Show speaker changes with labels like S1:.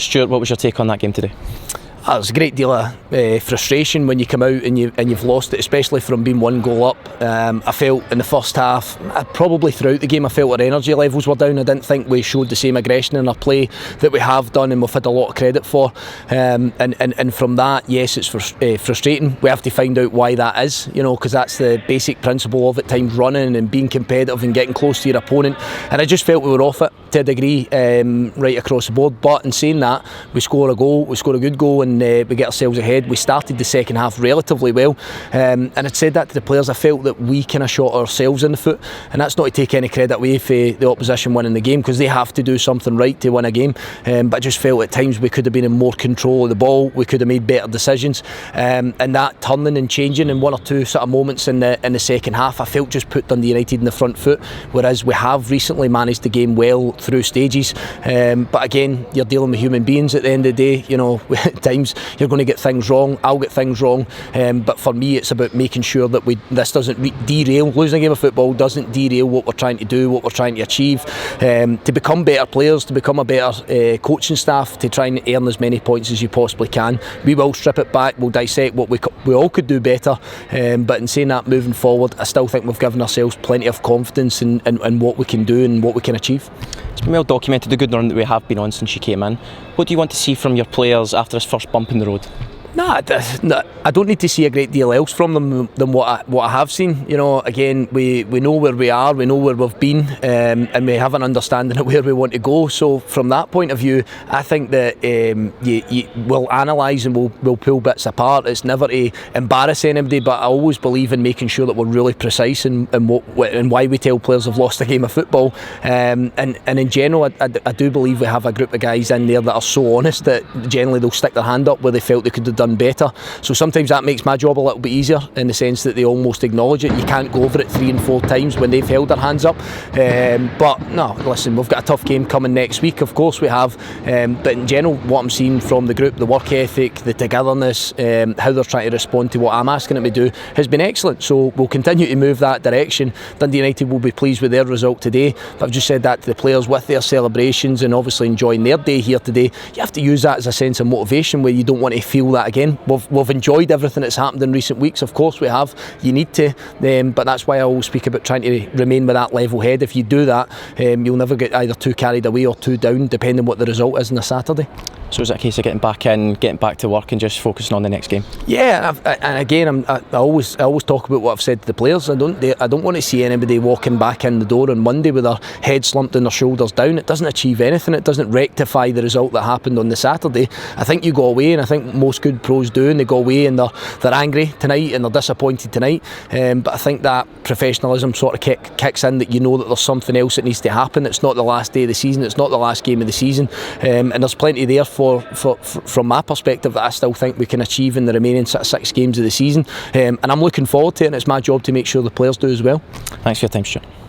S1: Stuart, what was your take on that game today?
S2: There's a great deal of frustration when you come out and you've lost it, especially from being 1 goal up. I felt in the first half, probably throughout the game, I felt our energy levels were down. I didn't think we showed the same aggression in our play that we have done and we've had a lot of credit for. And from that, yes, it's frustrating. We have to find out why that is, because that's the basic principle of at times running and being competitive and getting close to your opponent. And I just felt we were off it to a degree right across the board. But in saying that, we score a goal, we score a good goal, and we get ourselves ahead. We started the second half relatively well, and I'd said that to the players. I felt that we kind of shot ourselves in the foot, and that's not to take any credit away for the opposition winning the game, because they have to do something right to win a game, but I just felt at times we could have been in more control of the ball. We could have made better decisions, and that turning and changing in 1 or 2 sort of moments in the second half, I felt just put Dundee United in the front foot, whereas we have recently managed the game well through stages, but again, you're dealing with human beings at the end of the day. At times you're going to get things wrong, I'll get things wrong, but for me it's about making sure that this doesn't derail. Losing a game of football doesn't derail what we're trying to do, what we're trying to achieve, to become better players, to become a better coaching staff, to try and earn as many points as you possibly can. We will strip it back, we'll dissect what we all could do better, but in saying that, moving forward, I still think we've given ourselves plenty of confidence in what we can do and what we can achieve.
S1: It's been well documented, the good run that we have been on since you came in. What do you want to see from your players after this first bump in the road?
S2: No, I don't need to see a great deal else from them than what I have seen. Again, we know where we are, we know where we've been, and we have an understanding of where we want to go. So from that point of view, I think that we'll analyse and we'll pull bits apart. It's never to embarrass anybody, but I always believe in making sure that we're really precise in why we tell players have lost a game of football. And in general, I do believe we have a group of guys in there that are so honest that generally they'll stick their hand up where they felt they could have done better. So sometimes that makes my job a little bit easier, in the sense that they almost acknowledge it. You can't go over it 3 and 4 times when they've held their hands up, but no, listen, we've got a tough game coming next week, of course we have, but in general what I'm seeing from the group, the work ethic, the togetherness, how they're trying to respond to what I'm asking them to do has been excellent. So we'll continue to move that direction. Dundee United will be pleased with their result today, but I've just said that to the players with their celebrations and obviously enjoying their day here today. You have to use that as a sense of motivation, where you don't want to feel that again. We've enjoyed everything that's happened in recent weeks, of course we have. You need to, but that's why I always speak about trying to remain with that level head. If you do that, you'll never get either too carried away or too down, depending on what the result is on a Saturday.
S1: So is it a case of getting back in, getting back to work and just focusing on the next game?
S2: Yeah, and again, I always talk about what I've said to the players. I don't want to see anybody walking back in the door on Monday with their head slumped and their shoulders down. It doesn't achieve anything. It doesn't rectify the result that happened on the Saturday. I think you go away, and I think most good pros do, and they go away and they're angry tonight and they're disappointed tonight. But I think that professionalism sort of kicks in, that you know that there's something else that needs to happen. It's not the last day of the season. It's not the last game of the season, and there's plenty there from my perspective that I still think we can achieve in the remaining 6 games of the season, and I'm looking forward to it, and it's my job to make sure the players do as well.
S1: Thanks for your time, Stuart.